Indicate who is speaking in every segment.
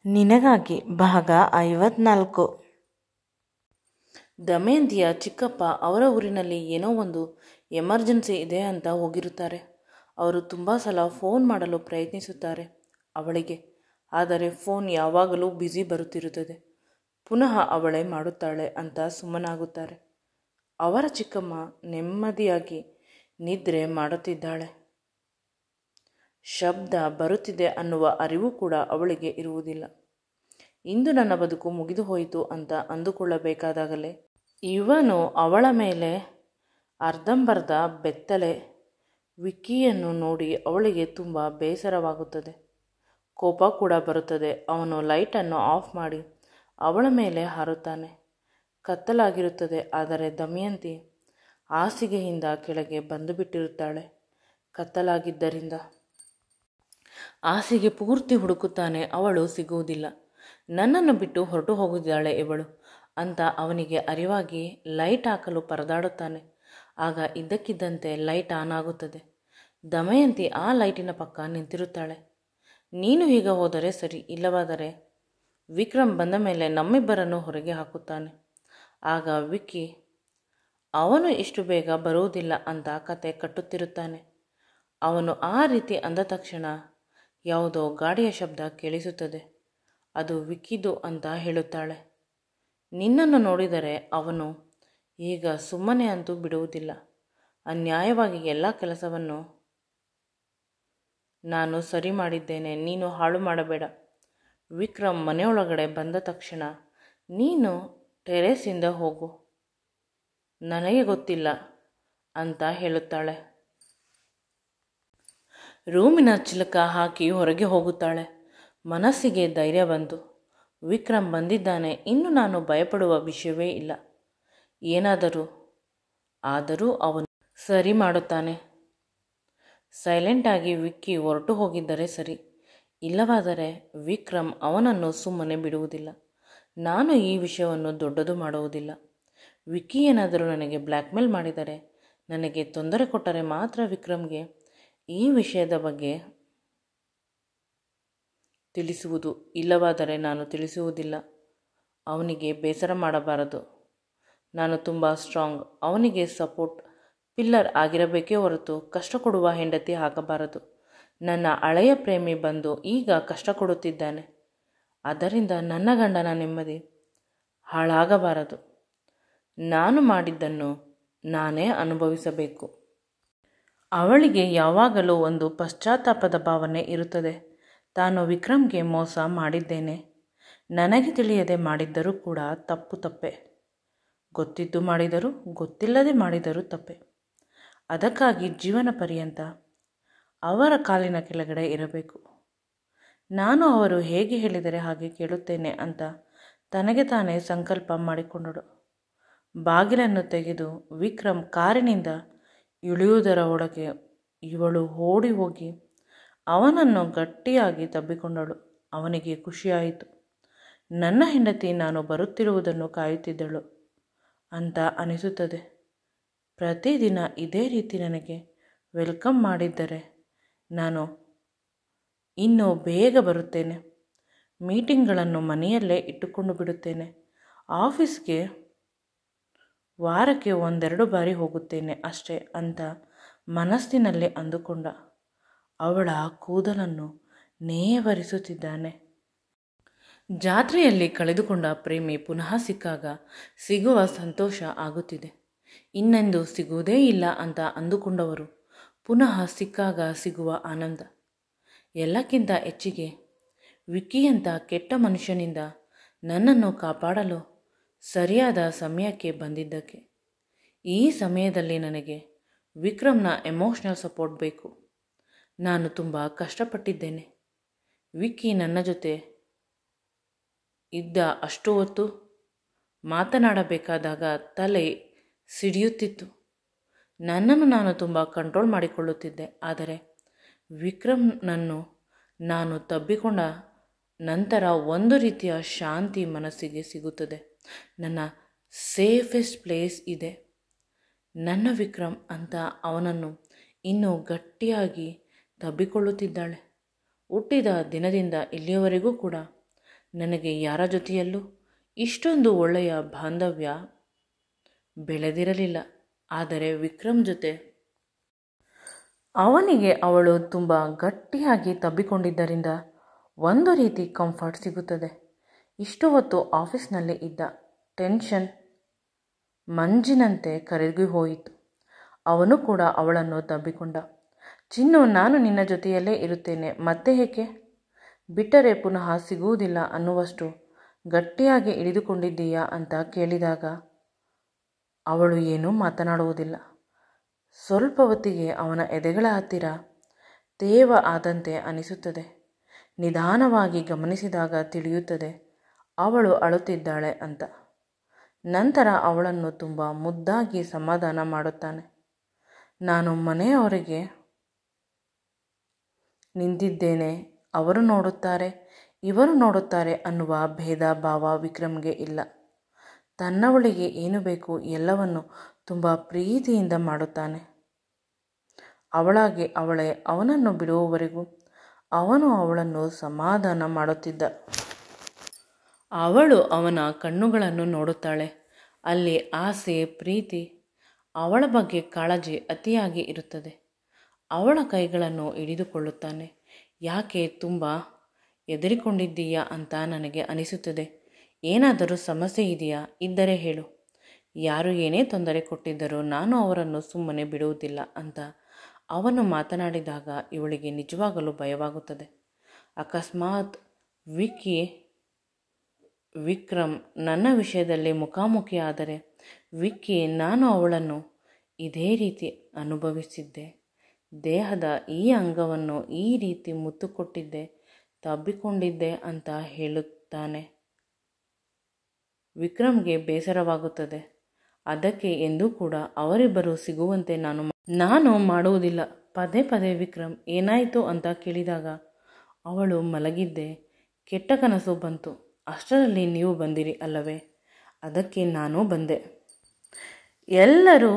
Speaker 1: ನಿನಗಾಗಿ ಭಾಗ 54. ದಮಯಂತಿಯ ಚಿಕ್ಕಪ್ಪ ಅವರ ಊರಿನಲ್ಲಿ ಏನೋ ಒಂದು ಎಮರ್ಜೆನ್ಸಿ ಇದೆ ಅಂತ ಹೋಗಿರುತ್ತಾರೆ. ಅವರು ತುಂಬ ಸಲ ಫೋನ್ ಮಾಡಲು ಪ್ರಯತ್ನಿಸುತ್ತಾರೆ ಅವಳಿಗೆ. ಆದರೆ ಫೋನ್ ಯಾವಾಗಲೂ ಬ್ಯುಸಿ ಬರುತ್ತಿರುತ್ತದೆ. ಪುನಃ ಅವಳೇ ಮಾಡುತ್ತಾಳೆ ಅಂತ ಸುಮ್ಮನಾಗುತ್ತಾರೆ. ಅವರ ಚಿಕ್ಕಮ್ಮ ನೆಮ್ಮದಿಯಾಗಿ ನಿದ್ರೆ ಮಾಡುತ್ತಿದ್ದಾಳೆ. ಶಬ್ದ ಬರುತ್ತಿದೆ ಅನ್ನುವ ಅರಿವು ಕೂಡ ಅವಳಿಗೆ ಇರುವುದಿಲ್ಲ. ಇಂದು ನನ್ನ ಬದುಕು ಮುಗಿದು ಹೋಯಿತು ಅಂತ ಅಂದುಕೊಳ್ಳಬೇಕಾದಾಗಲೇ ಇವನು ಅವಳ ಮೇಲೆ ಅರ್ಧಂಬರ್ಧ ಬೆತ್ತಲೆ ವಿಕ್ಕಿಯನ್ನು ನೋಡಿ ಅವಳಿಗೆ ತುಂಬ ಬೇಸರವಾಗುತ್ತದೆ. ಕೋಪ ಕೂಡ ಬರುತ್ತದೆ. ಅವನು ಲೈಟನ್ನು ಆಫ್ ಮಾಡಿ ಅವಳ ಮೇಲೆ ಹಾರುತ್ತಾನೆ. ಕತ್ತಲಾಗಿರುತ್ತದೆ. ಆದರೆ ದಮಯಂತಿ ಹಾಸಿಗೆಯಿಂದ ಕೆಳಗೆ ಬಂದು ಬಿಟ್ಟಿರುತ್ತಾಳೆ. ಕತ್ತಲಾಗಿದ್ದರಿಂದ ಹಾಸಿಗೆ ಪೂರ್ತಿ ಹುಡುಕುತ್ತಾನೆ. ಅವಳು ಸಿಗುವುದಿಲ್ಲ. ನನ್ನನ್ನು ಬಿಟ್ಟು ಹೊರಟು ಹೋಗಿದ್ದಾಳೆ ಇವಳು ಅಂತ ಅವನಿಗೆ ಅರಿವಾಗಿ ಲೈಟ್ ಹಾಕಲು ಪರದಾಡುತ್ತಾನೆ. ಆಗ ಇದ್ದಕ್ಕಿದ್ದಂತೆ ಲೈಟ್ ಆನ್ ಆಗುತ್ತದೆ. ದಮಯಂತಿ ಆ ಲೈಟಿನ ಪಕ್ಕ ನಿಂತಿರುತ್ತಾಳೆ. ನೀನು ಈಗ ಹೋದರೆ ಸರಿ, ಇಲ್ಲವಾದರೆ ವಿಕ್ರಮ್ ಬಂದ ಮೇಲೆ ನಮ್ಮಿಬ್ಬರನ್ನು ಹೊರಗೆ ಹಾಕುತ್ತಾನೆ. ಆಗ ವಿಕ್ಕಿ ಅವನು ಇಷ್ಟು ಬೇಗ ಬರುವುದಿಲ್ಲ ಅಂತ ಕತೆ ಕಟ್ಟುತ್ತಿರುತ್ತಾನೆ. ಅವನು ಆ ರೀತಿ ಅಂದ ತಕ್ಷಣ ಯಾವುದೋ ಗಾಡಿಯ ಶಬ್ದ ಕೇಳಿಸುತ್ತದೆ. ಅದು ವಿಕ್ಕಿದು ಅಂತ ಹೇಳುತ್ತಾಳೆ. ನಿನ್ನನ್ನು ನೋಡಿದರೆ ಅವನು ಈಗ ಸುಮ್ಮನೆ ಅಂತೂ ಬಿಡುವುದಿಲ್ಲ. ಅನ್ಯಾಯವಾಗಿ ಎಲ್ಲ ಕೆಲಸವನ್ನು ನಾನು ಸರಿ ಮಾಡಿದ್ದೇನೆ. ನೀನು ಹಾಳು ಮಾಡಬೇಡ. ವಿಕ್ರಮ್ ಮನೆಯೊಳಗಡೆ ಬಂದ ತಕ್ಷಣ ನೀನು ಟೆರೇಸಿಂದ ಹೋಗು, ನನಗೆ ಗೊತ್ತಿಲ್ಲ ಅಂತ ಹೇಳುತ್ತಾಳೆ. ರೂಮಿನ ಚಿಲಕ ಹಾಕಿ ಹೊರಗೆ ಹೋಗುತ್ತಾಳೆ. ಮನಸ್ಸಿಗೆ ಧೈರ್ಯ ಬಂತು. ವಿಕ್ರಮ್ ಬಂದಿದ್ದಾನೆ. ಇನ್ನು ನಾನು ಭಯಪಡುವ ವಿಷಯವೇ ಇಲ್ಲ. ಆದರೂ ಅವನು ಸರಿ ಮಾಡುತ್ತಾನೆ. ಸೈಲೆಂಟಾಗಿ ವಿಕ್ಕಿ ಹೊರಟು ಹೋಗಿದ್ದರೆ ಸರಿ, ಇಲ್ಲವಾದರೆ ವಿಕ್ರಮ್ ಅವನನ್ನು ಸುಮ್ಮನೆ ಬಿಡುವುದಿಲ್ಲ. ನಾನು ಈ ವಿಷಯವನ್ನು ದೊಡ್ಡದು ಮಾಡುವುದಿಲ್ಲ. ವಿಕ್ಕಿ ಏನಾದರೂ ನನಗೆ ಬ್ಲ್ಯಾಕ್ಮೇಲ್ ಮಾಡಿದರೆ, ನನಗೆ ತೊಂದರೆ ಕೊಟ್ಟರೆ ಮಾತ್ರ ವಿಕ್ರಮ್ಗೆ ಈ ವಿಷಯದ ಬಗ್ಗೆ ತಿಳಿಸುವುದು. ಇಲ್ಲವಾದರೆ ನಾನು ತಿಳಿಸುವುದಿಲ್ಲ. ಅವನಿಗೆ ಬೇಸರ ಮಾಡಬಾರದು. ನಾನು ತುಂಬ ಸ್ಟ್ರಾಂಗ್. ಅವನಿಗೆ ಸಪೋರ್ಟ್ ಪಿಲ್ಲರ್ ಆಗಿರಬೇಕೇ ಹೊರತು ಕಷ್ಟ ಕೊಡುವ ಹೆಂಡತಿ ಆಗಬಾರದು. ನನ್ನ ಹಳೆಯ ಪ್ರೇಮಿ ಬಂದು ಈಗ ಕಷ್ಟ ಕೊಡುತ್ತಿದ್ದಾನೆ. ಅದರಿಂದ ನನ್ನ ಗಂಡನ ನೆಮ್ಮದಿ ಹಾಳಾಗಬಾರದು. ನಾನು ಮಾಡಿದ್ದನ್ನು ನಾನೇ ಅನುಭವಿಸಬೇಕು. ಅವಳಿಗೆ ಯಾವಾಗಲೂ ಒಂದು ಪಶ್ಚಾತ್ತಾಪದ ಭಾವನೆ ಇರುತ್ತದೆ. ತಾನು ವಿಕ್ರಮ್ಗೆ ಮೋಸ ಮಾಡಿದ್ದೇನೆ. ನನಗೆ ತಿಳಿಯದೆ ಮಾಡಿದ್ದರೂ ಕೂಡ ತಪ್ಪೇ. ಗೊತ್ತಿದ್ದು ಮಾಡಿದರೂ ಗೊತ್ತಿಲ್ಲದೆ ಮಾಡಿದರೂ ತಪ್ಪೆ. ಅದಕ್ಕಾಗಿ ಜೀವನ ಪರ್ಯಂತ ಅವರ ಕಾಲಿನ ಕೆಳಗಡೆ ಇರಬೇಕು. ನಾನು ಅವರು ಹೇಗೆ ಹೇಳಿದರೆ ಹಾಗೆ ಕೇಳುತ್ತೇನೆ ಅಂತ ತನಗೆ ತಾನೇ ಸಂಕಲ್ಪ ಮಾಡಿಕೊಂಡಳು. ಬಾಗಿಲನ್ನು ತೆಗೆದು ವಿಕ್ರಮ್ ಕಾರಿನಿಂದ ಇಳಿಯುವುದರ ಒಳಗೆ ಇವಳು ಓಡಿ ಹೋಗಿ ಅವನನ್ನು ಗಟ್ಟಿಯಾಗಿ ತಬ್ಬಿಕೊಂಡಳು. ಅವನಿಗೆ ಖುಷಿಯಾಯಿತು. ನನ್ನ ಹೆಂಡತಿ ನಾನು ಬರುತ್ತಿರುವುದನ್ನು ಕಾಯುತ್ತಿದ್ದಳು ಅಂತ ಅನಿಸುತ್ತದೆ. ಪ್ರತಿದಿನ ಇದೇ ರೀತಿ ನನಗೆ ವೆಲ್ಕಮ್ ಮಾಡಿದ್ದರೆ ನಾನು ಇನ್ನೂ ಬೇಗ ಬರುತ್ತೇನೆ. ಮೀಟಿಂಗ್ಗಳನ್ನು ಮನೆಯಲ್ಲೇ ಇಟ್ಟುಕೊಂಡು ಬಿಡುತ್ತೇನೆ. ಆಫೀಸ್ಗೆ ವಾರಕ್ಕೆ 1-2 ಬಾರಿ ಹೋಗುತ್ತೇನೆ ಅಷ್ಟೇ ಅಂತ ಮನಸ್ಸಿನಲ್ಲಿ ಅಂದುಕೊಂಡ. ಅವಳ ಕೂದಲನ್ನು ನೇವರಿಸುತ್ತಿದ್ದಾನೆ. ಜಾತ್ರೆಯಲ್ಲಿ ಕಳೆದುಕೊಂಡ ಪ್ರೇಮಿ ಪುನಃ ಸಿಕ್ಕಾಗ ಸಿಗುವ ಸಂತೋಷ ಆಗುತ್ತಿದೆ. ಇನ್ನೆಂದು ಸಿಗುವುದೇ ಇಲ್ಲ ಅಂತ ಅಂದುಕೊಂಡವರು ಪುನಃ ಸಿಕ್ಕಾಗ ಸಿಗುವ ಆನಂದ. ಎಲ್ಲಕ್ಕಿಂತ ಹೆಚ್ಚಿಗೆ ವಿಕ್ಕಿಯಂಥ ಕೆಟ್ಟ ಮನುಷ್ಯನಿಂದ ನನ್ನನ್ನು ಕಾಪಾಡಲು ಸರಿಯಾದ ಸಮಯಕ್ಕೆ ಬಂದಿದ್ದಕ್ಕೆ. ಈ ಸಮಯದಲ್ಲಿ ನನಗೆ ವಿಕ್ರಮ್ನ ಎಮೋಷ್ನಲ್ ಸಪೋರ್ಟ್ ಬೇಕು. ನಾನು ತುಂಬ ಕಷ್ಟಪಟ್ಟಿದ್ದೇನೆ. ವಿಕ್ಕಿ ನನ್ನ ಜೊತೆ ಇದ್ದ ಅಷ್ಟು ಹೊತ್ತು ಮಾತನಾಡಬೇಕಾದಾಗ ತಲೆ ಸಿಡಿಯುತ್ತಿತ್ತು. ನನ್ನನ್ನು ನಾನು ತುಂಬ ಕಂಟ್ರೋಲ್ ಮಾಡಿಕೊಳ್ಳುತ್ತಿದ್ದೆ. ಆದರೆ ವಿಕ್ರಮ್ನನ್ನು ನಾನು ತಬ್ಬಿಕೊಂಡ ನಂತರ ಒಂದು ರೀತಿಯ ಶಾಂತಿ ಮನಸ್ಸಿಗೆ ಸಿಗುತ್ತದೆ. ನನ್ನ ಸೇಫೆಸ್ಟ್ ಪ್ಲೇಸ್ ಇದೆ. ನನ್ನ ವಿಕ್ರಮ್ ಅಂತ ಅವನನ್ನು ಇನ್ನೂ ಗಟ್ಟಿಯಾಗಿ ತಬ್ಬಿಕೊಳ್ಳುತ್ತಿದ್ದಾಳೆ. ಹುಟ್ಟಿದ ದಿನದಿಂದ ಇಲ್ಲಿಯವರೆಗೂ ಕೂಡ ನನಗೆ ಯಾರ ಜೊತೆಯಲ್ಲೂ ಇಷ್ಟೊಂದು ಒಳ್ಳೆಯ ಬಾಂಧವ್ಯ ಬೆಳೆದಿರಲಿಲ್ಲ. ಆದರೆ ವಿಕ್ರಮ್ ಜೊತೆ ಅವನಿಗೆ ಅವಳು ತುಂಬ ಗಟ್ಟಿಯಾಗಿ ತಬ್ಬಿಕೊಂಡಿದ್ದರಿಂದ ಒಂದು ರೀತಿ ಕಂಫರ್ಟ್ ಸಿಗುತ್ತದೆ. ಇಷ್ಟು ಹೊತ್ತು ಆಫೀಸ್ನಲ್ಲಿ ಇದ್ದ ಟೆನ್ಷನ್ ಮಂಜಿನಂತೆ ಕರಗಿ ಹೋಯಿತು. ಅವನು ಕೂಡ ಅವಳನ್ನು ತಬ್ಬಿಕೊಂಡ. ಚಿನ್ನು, ನಾನು ನಿನ್ನ ಜೊತೆಯಲ್ಲೇ ಇರುತ್ತೇನೆ, ಮತ್ತೆ ಏಕೆ? ಬಿಟ್ಟರೆ ಪುನಃ ಸಿಗುವುದಿಲ್ಲ ಅನ್ನುವಷ್ಟು ಗಟ್ಟಿಯಾಗಿ ಹಿಡಿದುಕೊಂಡಿದ್ದೀಯಾ ಅಂತ ಕೇಳಿದಾಗ ಅವಳು ಏನೂ ಮಾತನಾಡುವುದಿಲ್ಲ. ಸ್ವಲ್ಪ ಹೊತ್ತಿಗೆ ಅವನ ಎದೆಗಳ ಹತ್ತಿರ ತೇವ ಆದಂತೆ ಅನಿಸುತ್ತದೆ. ನಿಧಾನವಾಗಿ ಗಮನಿಸಿದಾಗ ತಿಳಿಯುತ್ತದೆ ಅವಳು ಅಳುತ್ತಿದ್ದಾಳೆ ಅಂತ. ನಂತರ ಅವಳನ್ನು ತುಂಬ ಮುದ್ದಾಗಿ ಸಮಾಧಾನ ಮಾಡುತ್ತಾನೆ. ನಾನು ಮನೆಯವರೆಗೆ ನಿಂತಿದ್ದೇನೆ, ಅವರು ನೋಡುತ್ತಾರೆ, ಇವರು ನೋಡುತ್ತಾರೆ ಅನ್ನುವ ಭೇದ ಭಾವ ವಿಕ್ರಮ್ಗೆ ಇಲ್ಲ. ತನ್ನವಳಿಗೆ ಏನು ಬೇಕು ಎಲ್ಲವನ್ನು ತುಂಬ ಪ್ರೀತಿಯಿಂದ ಮಾಡುತ್ತಾನೆ. ಅವಳಾಗಿ ಅವಳೇ ಅವನನ್ನು ಬಿಡುವವರೆಗೂ ಅವನು ಅವಳನ್ನು ಸಮಾಧಾನ ಮಾಡುತ್ತಿದ್ದ. ಅವಳು ಅವನ ಕಣ್ಣುಗಳನ್ನು ನೋಡುತ್ತಾಳೆ. ಅಲ್ಲಿ ಆಸೆ, ಪ್ರೀತಿ, ಅವಳ ಬಗ್ಗೆ ಕಾಳಜಿ ಅತಿಯಾಗಿ ಇರುತ್ತದೆ. ಅವಳ ಕೈಗಳನ್ನು ಹಿಡಿದುಕೊಳ್ಳುತ್ತಾನೆ. ಯಾಕೆ, ತುಂಬ ಹೆದರಿಕೊಂಡಿದ್ದೀಯಾ ಅಂತ ನನಗೆ ಅನಿಸುತ್ತದೆ. ಏನಾದರೂ ಸಮಸ್ಯೆ ಇದೆಯಾ? ಇದ್ದರೆ ಹೇಳು. ಯಾರು ಏನೇ ತೊಂದರೆ ಕೊಟ್ಟಿದ್ದರೂ ನಾನು ಅವರನ್ನು ಸುಮ್ಮನೆ ಬಿಡುವುದಿಲ್ಲ ಅಂತ ಅವನು ಮಾತನಾಡಿದಾಗ ಇವಳಿಗೆ ನಿಜವಾಗಲೂ ಭಯವಾಗುತ್ತದೆ. ಅಕಸ್ಮಾತ್ ವಿಕ್ರಮ್ ನನ್ನ ವಿಷಯದಲ್ಲಿ ಮುಖಾಮುಖಿ ಆದರೆ, ವಿಕ್ಕಿ, ನಾನು ಅವಳನ್ನು ಇದೇ ರೀತಿ ಅನುಭವಿಸಿದ್ದೆ, ದೇಹದ ಈ ಅಂಗವನ್ನು ಈ ರೀತಿ ಮುತ್ತು ಕೊಟ್ಟಿದ್ದೆ, ತಬ್ಬಿಕೊಂಡಿದ್ದೆ ಅಂತ ಹೇಳುತ್ತಾನೆ. ವಿಕ್ರಮ್ಗೆ ಬೇಸರವಾಗುತ್ತದೆ. ಅದಕ್ಕೆ ಎಂದೂ ಕೂಡ ಅವರಿಬ್ಬರು ಸಿಗುವಂತೆ ನಾನು ಮಾಡುವುದಿಲ್ಲ. ಪದೇ ಪದೇ ವಿಕ್ರಮ್ ಏನಾಯಿತು ಅಂತ ಕೇಳಿದಾಗ ಅವಳು ಮಲಗಿದ್ದೆ, ಕೆಟ್ಟ ಕನಸು ಬಂತು, ಅಷ್ಟರಲ್ಲಿ ನೀವು ಬಂದಿರಿ ಅಲ್ಲವೇ, ಅದಕ್ಕೆ ನಾನೂ ಬಂದೆ. ಎಲ್ಲರೂ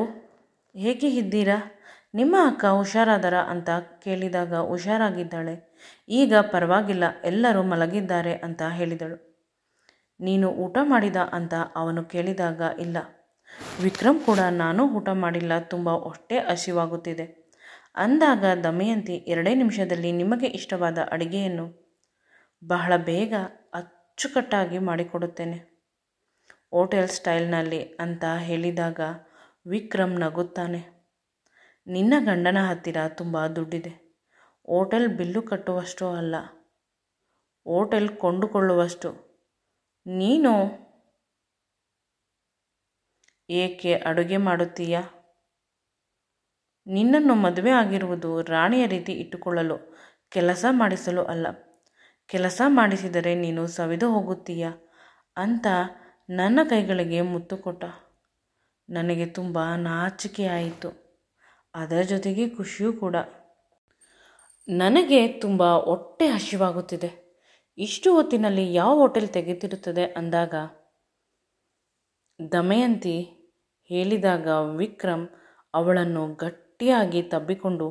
Speaker 1: ಹೇಗೆ ಇದ್ದೀರಾ? ನಿಮ್ಮ ಅಕ್ಕ ಹುಷಾರಾದರ ಅಂತ ಕೇಳಿದಾಗ ಹುಷಾರಾಗಿದ್ದಾಳೆ, ಈಗ ಪರವಾಗಿಲ್ಲ, ಎಲ್ಲರೂ ಮಲಗಿದ್ದಾರೆ ಅಂತ ಹೇಳಿದಳು. ನೀನು ಊಟ ಮಾಡಿದ ಅಂತ ಅವನು ಕೇಳಿದಾಗ ಇಲ್ಲ. ವಿಕ್ರಮ್ ಕೂಡ ನಾನು ಊಟ ಮಾಡಿಲ್ಲ, ತುಂಬ ಹೊಟ್ಟೆ ಹಸಿವಾಗುತ್ತಿದೆ ಅಂದಾಗ ದಮಯಂತಿ 2 ನಿಮಿಷದಲ್ಲಿ ನಿಮಗೆ ಇಷ್ಟವಾದ ಅಡಿಗೆಯನ್ನು ಬಹಳ ಬೇಗ ಅಚ್ಚುಕಟ್ಟಾಗಿ ಮಾಡಿಕೊಡುತ್ತೇನೆ, ಹೋಟೆಲ್ ಸ್ಟೈಲ್ನಲ್ಲಿ ಅಂತ ಹೇಳಿದಾಗ ವಿಕ್ರಮ್ ನಗುತ್ತಾನೆ. ನಿನ್ನ ಗಂಡನ ಹತ್ತಿರ ತುಂಬ ದುಡ್ಡಿದೆ, ಹೋಟೆಲ್ ಬಿಲ್ಲು ಕಟ್ಟುವಷ್ಟು ಅಲ್ಲ, ಹೋಟೆಲ್ ಕೊಂಡುಕೊಳ್ಳುವಷ್ಟು. ನೀನು ಏಕೆ ಅಡುಗೆ ಮಾಡುತ್ತೀಯಾ? ನಿನ್ನನ್ನು ಮದುವೆ ಆಗಿರುವುದು ರಾಣಿಯ ರೀತಿ ಇಟ್ಟುಕೊಳ್ಳಲು, ಕೆಲಸ ಮಾಡಿಸಲು ಅಲ್ಲ. ಕೆಲಸ ಮಾಡಿಸಿದರೆ ನೀನು ಸವಿದು ಹೋಗುತ್ತೀಯಾ ಅಂತ ನನ್ನ ಕೈಗಳಿಗೆ ಮುತ್ತು ಕೊಟ್ಟ. ನನಗೆ ತುಂಬ ನಾಚಿಕೆಯಾಯಿತು, ಅದರ ಜೊತೆಗೆ ಖುಷಿಯೂ ಕೂಡ. ನನಗೆ ತುಂಬ ಹೊಟ್ಟೆ ಹಸಿವಾಗುತ್ತಿದೆ, ಇಷ್ಟು ಹೊತ್ತಿನಲ್ಲಿ ಯಾವ ಹೋಟೆಲ್ ತೆಗೆದಿರುತ್ತದೆ ಅಂದಾಗ ದಮಯಂತಿ ಹೇಳಿದಾಗ ವಿಕ್ರಮ್ ಅವಳನ್ನು ಗಟ್ಟಿಯಾಗಿ ತಬ್ಬಿಕೊಂಡು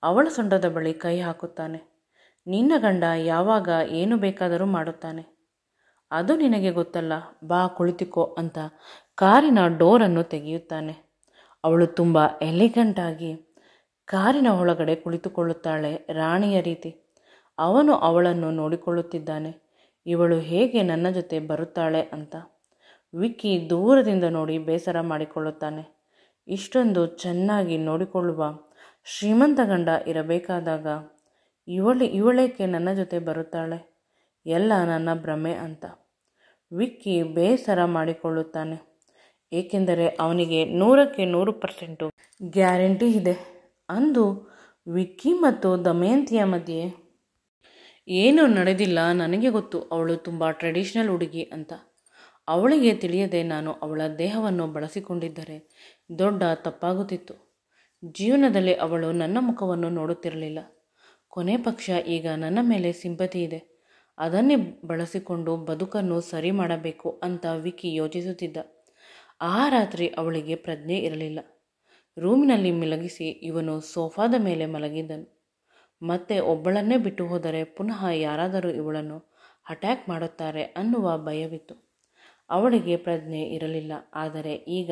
Speaker 1: ಅವಳ ಸೊಂಟದ ಬಳಿ ಕೈ ಹಾಕುತ್ತಾನೆ. ನಿನ್ನ ಗಂಡ ಯಾವಾಗ ಏನು ಬೇಕಾದರೂ ಮಾಡುತ್ತಾನೆ, ಅದು ನಿನಗೆ ಗೊತ್ತಲ್ಲ, ಬಾ ಕುಳಿತುಕೋ ಅಂತ ಕಾರಿನ ಡೋರನ್ನು ತೆಗೆಯುತ್ತಾನೆ. ಅವಳು ತುಂಬ ಎಲಿಗೆಂಟಾಗಿ ಕಾರಿನ ಒಳಗಡೆ ಕುಳಿತುಕೊಳ್ಳುತ್ತಾಳೆ, ರಾಣಿಯ ರೀತಿ. ಅವನು ಅವಳನ್ನು ನೋಡಿಕೊಳ್ಳುತ್ತಿದ್ದಾನೆ, ಇವಳು ಹೇಗೆ ನನ್ನ ಜೊತೆ ಬರುತ್ತಾಳೆ ಅಂತ. ವಿಕ್ಕಿ ದೂರದಿಂದ ನೋಡಿ ಬೇಸರ ಮಾಡಿಕೊಳ್ಳುತ್ತಾನೆ. ಇಷ್ಟೊಂದು ನೋಡಿಕೊಳ್ಳುವ ಶ್ರೀಮಂತ ಗಂಡ ಇರಬೇಕಾದಾಗ ಇವಳೇಕೆ ನನ್ನ ಜೊತೆ ಬರುತ್ತಾಳೆ, ಎಲ್ಲ ನನ್ನ ಭ್ರಮೆ ಅಂತ ವಿಕ್ಕಿ ಬೇಸರ ಮಾಡಿಕೊಳ್ಳುತ್ತಾನೆ. ಏಕೆಂದರೆ ಅವನಿಗೆ 100ಕ್ಕೆ 100% ಗ್ಯಾರಂಟಿ ಇದೆ. ಅಂದು ವಿಕ್ಕಿ ಮತ್ತು ದಮಯಂತಿಯ ಮಧ್ಯೆ ಏನೂ ನಡೆದಿಲ್ಲ. ನನಗೆ ಗೊತ್ತು, ಅವಳು ತುಂಬ ಟ್ರೆಡಿಷನಲ್ ಹುಡುಗಿ ಅಂತ. ಅವಳಿಗೆ ತಿಳಿಯದೆ ನಾನು ಅವಳ ದೇಹವನ್ನು ಬಳಸಿಕೊಂಡಿದ್ದರೆ ದೊಡ್ಡ ತಪ್ಪಾಗುತ್ತಿತ್ತು. ಜೀವನದಲ್ಲಿ ಅವಳು ನನ್ನ ಮುಖವನ್ನು ನೋಡುತ್ತಿರಲಿಲ್ಲ. ಕೊನೆ ಪಕ್ಷ ಈಗ ನನ್ನ ಮೇಲೆ ಸಿಂಪತಿ ಇದೆ, ಅದನ್ನೇ ಬಳಸಿಕೊಂಡು ಬದುಕನ್ನು ಸರಿ ಮಾಡಬೇಕು ಅಂತ ವಿಕ್ಕಿ ಯೋಚಿಸುತ್ತಿದ್ದ. ಆ ರಾತ್ರಿ ಅವಳಿಗೆ ಪ್ರಜ್ಞೆ ಇರಲಿಲ್ಲ. ರೂಮಿನಲ್ಲಿ ಮಲಗಿಸಿ ಇವನು ಸೋಫಾದ ಮೇಲೆ ಮಲಗಿದ್ದನು. ಮತ್ತೆ ಒಬ್ಬಳನ್ನೇ ಬಿಟ್ಟು ಹೋದರೆ ಪುನಃ ಯಾರಾದರೂ ಇವಳನ್ನು ಅಟ್ಯಾಕ್ ಮಾಡುತ್ತಾರೆ ಅನ್ನುವ ಭಯವಿತ್ತು. ಅವಳಿಗೆ ಪ್ರಜ್ಞೆ ಇರಲಿಲ್ಲ. ಆದರೆ ಈಗ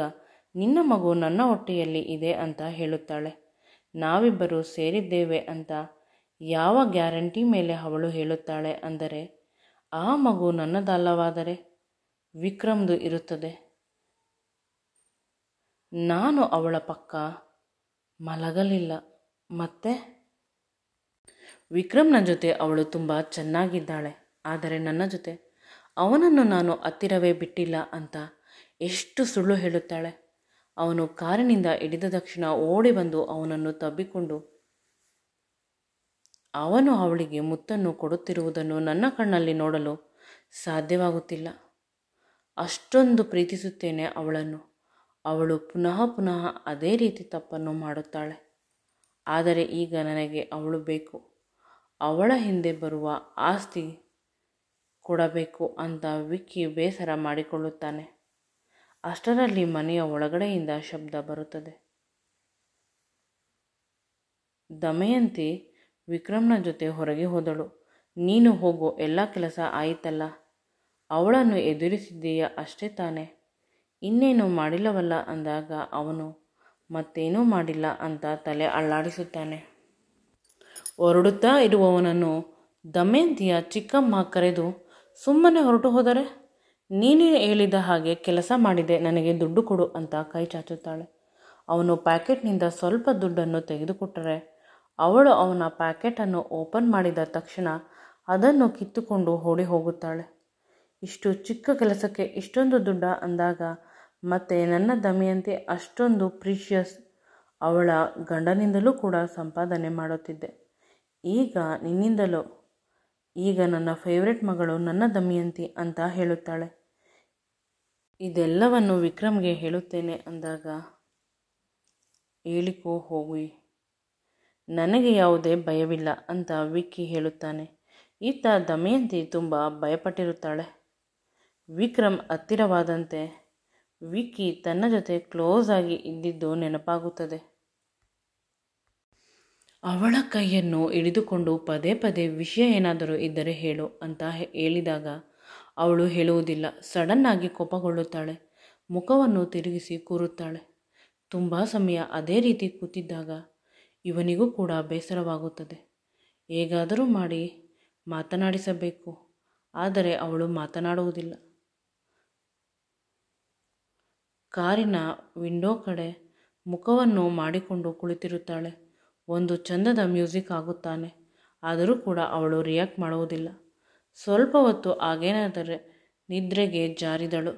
Speaker 1: ನಿನ್ನ ಮಗು ನನ್ನ ಹೊಟ್ಟೆಯಲ್ಲಿ ಇದೆ ಅಂತ ಹೇಳುತ್ತಾಳೆ. ನಾವಿಬ್ಬರು ಸೇರಿದ್ದೇವೆ ಅಂತ ಯಾವ ಗ್ಯಾರಂಟಿ ಮೇಲೆ ಅವಳು ಹೇಳುತ್ತಾಳೆ ಅಂದರೆ ಆ ಮಗು ನನ್ನದಲ್ಲವಾದರೆ ವಿಕ್ರಮ್ದು ಇರುತ್ತದೆ. ನಾನು ಅವಳ ಪಕ್ಕ ಮಲಗಲಿಲ್ಲ. ಮತ್ತೆ ವಿಕ್ರಮ್ನ ಜೊತೆ ಅವಳು ತುಂಬ ಚೆನ್ನಾಗಿದ್ದಾಳೆ. ಆದರೆ ನನ್ನ ಜೊತೆ ಅವನನ್ನು ನಾನು ಹತ್ತಿರವೇ ಬಿಟ್ಟಿಲ್ಲ ಅಂತ ಎಷ್ಟು ಸುಳ್ಳು ಹೇಳುತ್ತಾಳೆ. ಅವನು ಕಾರಿನಿಂದ ಇಳಿದ ತಕ್ಷಣ ಓಡಿ ಬಂದು ಅವನನ್ನು ತಬ್ಬಿಕೊಂಡು ಅವನು ಅವಳಿಗೆ ಮುತ್ತನ್ನು ಕೊಡುತ್ತಿರುವುದನ್ನು ನನ್ನ ಕಣ್ಣಲ್ಲಿ ನೋಡಲು ಸಾಧ್ಯವಾಗುತ್ತಿಲ್ಲ. ಅಷ್ಟೊಂದು ಪ್ರೀತಿಸುತ್ತೇನೆ ಅವಳನ್ನು. ಅವಳು ಪುನಃ ಪುನಃ ಅದೇ ರೀತಿ ತಪ್ಪನ್ನು ಮಾಡುತ್ತಾಳೆ. ಆದರೆ ಈಗ ನನಗೆ ಅವಳು ಬೇಕು. ಅವಳ ಹಿಂದೆ ಬರುವ ಆಸ್ತಿ ಕೊಡಬೇಕು ಅಂತ ವಿಕ್ಕಿ ಬೇಸರ ಮಾಡಿಕೊಳ್ಳುತ್ತಾನೆ. ಅಷ್ಟರಲ್ಲಿ ಮನೆಯ ಒಳಗಡೆಯಿಂದ ಶಬ್ದ ಬರುತ್ತದೆ. ದಮಯಂತಿ ವಿಕ್ರಮ್ನ ಜೊತೆ ಹೊರಗೆ ಹೋದಳು. ನೀನು ಹೋಗೋ ಎಲ್ಲ ಕೆಲಸ ಆಯಿತಲ್ಲ, ಅವಳನ್ನು ಎದುರಿಸಿದ್ದೀಯ ಅಷ್ಟೇ ತಾನೆ, ಇನ್ನೇನು ಮಾಡಿಲ್ಲವಲ್ಲ ಅಂದಾಗ ಅವನು ಮತ್ತೇನೂ ಮಾಡಿಲ್ಲ ಅಂತ ತಲೆ ಅಲ್ಲಾಡಿಸುತ್ತಾನೆ. ಹೊರಡುತ್ತಾ ಇರುವವನನ್ನು ದಮಯಂತಿಯ ಚಿಕ್ಕಮ್ಮ ಕರೆದು ಸುಮ್ಮನೆ ಹೊರಟು ಹೋದರೆ, ನೀನೇ ಹೇಳಿದ ಹಾಗೆ ಕೆಲಸ ಮಾಡಿದೆ, ನನಗೆ ದುಡ್ಡು ಕೊಡು ಅಂತ ಕೈ ಚಾಚುತ್ತಾಳೆ. ಅವನು ಪ್ಯಾಕೆಟ್ನಿಂದ ಸ್ವಲ್ಪ ದುಡ್ಡನ್ನು ತೆಗೆದುಕೊಟ್ಟರೆ ಅವಳು ಅವನ ಪ್ಯಾಕೆಟನ್ನು ಓಪನ್ ಮಾಡಿದ ತಕ್ಷಣ ಅದನ್ನು ಕಿತ್ತುಕೊಂಡು ಓಡಿ ಹೋಗುತ್ತಾಳೆ. ಇಷ್ಟು ಚಿಕ್ಕ ಕೆಲಸಕ್ಕೆ ಇಷ್ಟೊಂದು ದುಡ್ಡ ಅಂದಾಗ ಮತ್ತೆ ನನ್ನ ದಮಯಂತಿ ಅಷ್ಟೊಂದು ಪ್ರೀಷಿಯಸ್. ಅವಳ ಗಂಡನಿಂದಲೂ ಕೂಡ ಸಂಪಾದನೆ ಮಾಡುತ್ತಿದ್ದೆ, ಈಗ ನಿನ್ನಿಂದಲೂ. ಈಗ ನನ್ನ ಫೇವ್ರೆಟ್ ಮಗಳು ನನ್ನ ದಮಯಂತಿ ಅಂತ ಹೇಳುತ್ತಾಳೆ. ಇದೆಲ್ಲವನ್ನು ವಿಕ್ರಮ್ಗೆ ಹೇಳುತ್ತೇನೆ ಅಂದಾಗ, ಹೇಳಿಕೋ ಹೋಗಿ, ನನಗೆ ಯಾವುದೇ ಭಯವಿಲ್ಲ ಅಂತ ವಿಕ್ಕಿ ಹೇಳುತ್ತಾನೆ. ಈತ ದಮಯಂತಿ ತುಂಬ ಭಯಪಟ್ಟಿರುತ್ತಾಳೆ. ವಿಕ್ರಮ್ ಹತ್ತಿರವಾದಂತೆ ವಿಕ್ಕಿ ತನ್ನ ಜೊತೆ ಕ್ಲೋಸ್ ಆಗಿ ಇದ್ದಿದ್ದು ನೆನಪಾಗುತ್ತದೆ. ಅವಳ ಕೈಯನ್ನು ಹಿಡಿದುಕೊಂಡು ಪದೇ ಪದೇ ವಿಷಯ ಏನಾದರೂ ಇದ್ದರೆ ಹೇಳು ಅಂತ ಹೇಳಿದಾಗ ಅವಳು ಹೇಳುವುದಿಲ್ಲ. ಸಡನ್ನಾಗಿ ಕೋಪಗೊಳ್ಳುತ್ತಾಳೆ. ಮುಖವನ್ನು ತಿರುಗಿಸಿ ಕೂರುತ್ತಾಳೆ. ತುಂಬ ಸಮಯ ಅದೇ ರೀತಿ ಕೂತಿದ್ದಾಗ ಇವನಿಗೂ ಕೂಡ ಬೇಸರವಾಗುತ್ತದೆ. ಹೇಗಾದರೂ ಮಾಡಿ ಮಾತನಾಡಿಸಬೇಕು. ಆದರೆ ಅವಳು ಮಾತನಾಡುವುದಿಲ್ಲ. ಕಾರಿನ ವಿಂಡೋ ಕಡೆ ಮುಖವನ್ನು ಮಾಡಿಕೊಂಡು ಕುಳಿತಿರುತ್ತಾಳೆ. ಒಂದು ಚಂದದ ಮ್ಯೂಸಿಕ್ ಆಗುತ್ತಾನೆ. ಆದರೂ ಕೂಡ ಅವಳು ರಿಯಾಕ್ಟ್ ಮಾಡುವುದಿಲ್ಲ. ಸ್ವಲ್ಪ ಹೊತ್ತು ಆಗೇನಾದರೆ ನಿದ್ರೆಗೆ ಜಾರಿದಳು.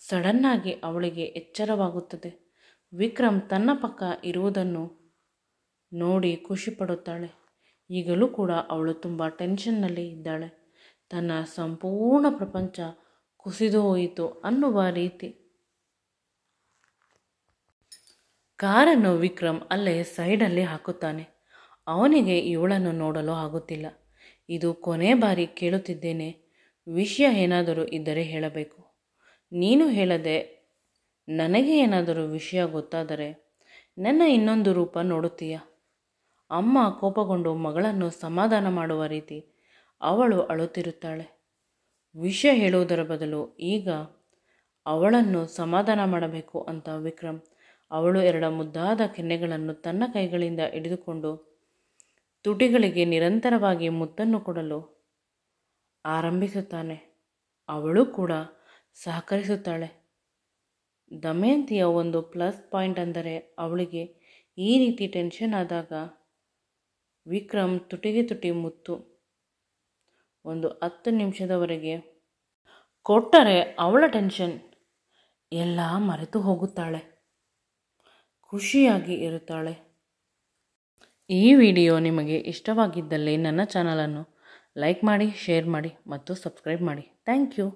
Speaker 1: ಸಡನ್ನಾಗಿ ಅವಳಿಗೆ ಎಚ್ಚರವಾಗುತ್ತದೆ. ವಿಕ್ರಮ್ ತನ್ನ ಪಕ್ಕ ಇರುವುದನ್ನು ನೋಡಿ ಖುಷಿ ಪಡುತ್ತಾಳೆ. ಈಗಲೂ ಕೂಡ ಅವಳು ತುಂಬ ಟೆನ್ಷನ್ನಲ್ಲಿ ಇದ್ದಾಳೆ. ತನ್ನ ಸಂಪೂರ್ಣ ಪ್ರಪಂಚ ಕುಸಿದು ಹೋಯಿತು ಅನ್ನುವ ರೀತಿ. ಕಾರನ್ನು ವಿಕ್ರಮ್ ಅಲ್ಲೇ ಸೈಡಲ್ಲಿ ಹಾಕುತ್ತಾನೆ. ಅವನಿಗೆ ಇವಳನ್ನು ನೋಡಲು ಆಗುತ್ತಿಲ್ಲ. ಇದು ಕೊನೆ ಬಾರಿ ಕೇಳುತ್ತಿದ್ದೇನೆ, ವಿಷಯ ಏನಾದರೂ ಇದ್ದರೆ ಹೇಳಬೇಕು. ನೀನು ಹೇಳದೆ ನನಗೆ ಏನಾದರೂ ವಿಷಯ ಗೊತ್ತಾದರೆ ನನ್ನ ಇನ್ನೊಂದು ರೂಪ ನೋಡುತ್ತೀಯ. ಅಮ್ಮ ಕೋಪಗೊಂಡು ಮಗಳನ್ನು ಸಮಾಧಾನ ಮಾಡುವ ರೀತಿ ಅವಳು ಅಳುತ್ತಿರುತ್ತಾಳೆ. ವಿಷಯ ಹೇಳುವುದರ ಬದಲು ಈಗ ಅವಳನ್ನು ಸಮಾಧಾನ ಮಾಡಬೇಕು ಅಂತ ವಿಕ್ರಮ್ ಅವಳು ಎರಡು ಮುದ್ದಾದ ಕೆನ್ನೆಗಳನ್ನು ತನ್ನ ಕೈಗಳಿಂದ ಹಿಡಿದುಕೊಂಡು ತುಟಿಗಳಿಗೆ ನಿರಂತರವಾಗಿ ಮುತ್ತನ್ನು ಕೊಡಲು ಆರಂಭಿಸುತ್ತಾನೆ. ಅವಳು ಕೂಡ ಸಹಕರಿಸುತ್ತಾಳೆ. ದಮಯಂತಿಯ ಒಂದು ಪ್ಲಸ್ ಪಾಯಿಂಟ್ ಅಂದರೆ ಅವಳಿಗೆ ಈ ರೀತಿ ಟೆನ್ಷನ್ ಆದಾಗ ವಿಕ್ರಮ್ ತುಟಿಗೆ ತುಟಿ ಮುತ್ತು ಒಂದು 10 ನಿಮಿಷದವರೆಗೆ ಕೊಟ್ಟರೆ ಅವಳ ಟೆನ್ಷನ್ ಎಲ್ಲ ಮರೆತು ಹೋಗುತ್ತಾಳೆ. ಖುಷಿಯಾಗಿ ಇರುತ್ತಾಳೆ. ಈ ವಿಡಿಯೋ ನಿಮಗೆ ಇಷ್ಟವಾಗಿದ್ದಲ್ಲಿ ನನ್ನ ಚಾನಲನ್ನು ಲೈಕ್ ಮಾಡಿ, ಶೇರ್ ಮಾಡಿ ಮತ್ತು ಸಬ್ಸ್ಕ್ರೈಬ್ ಮಾಡಿ. Thank you.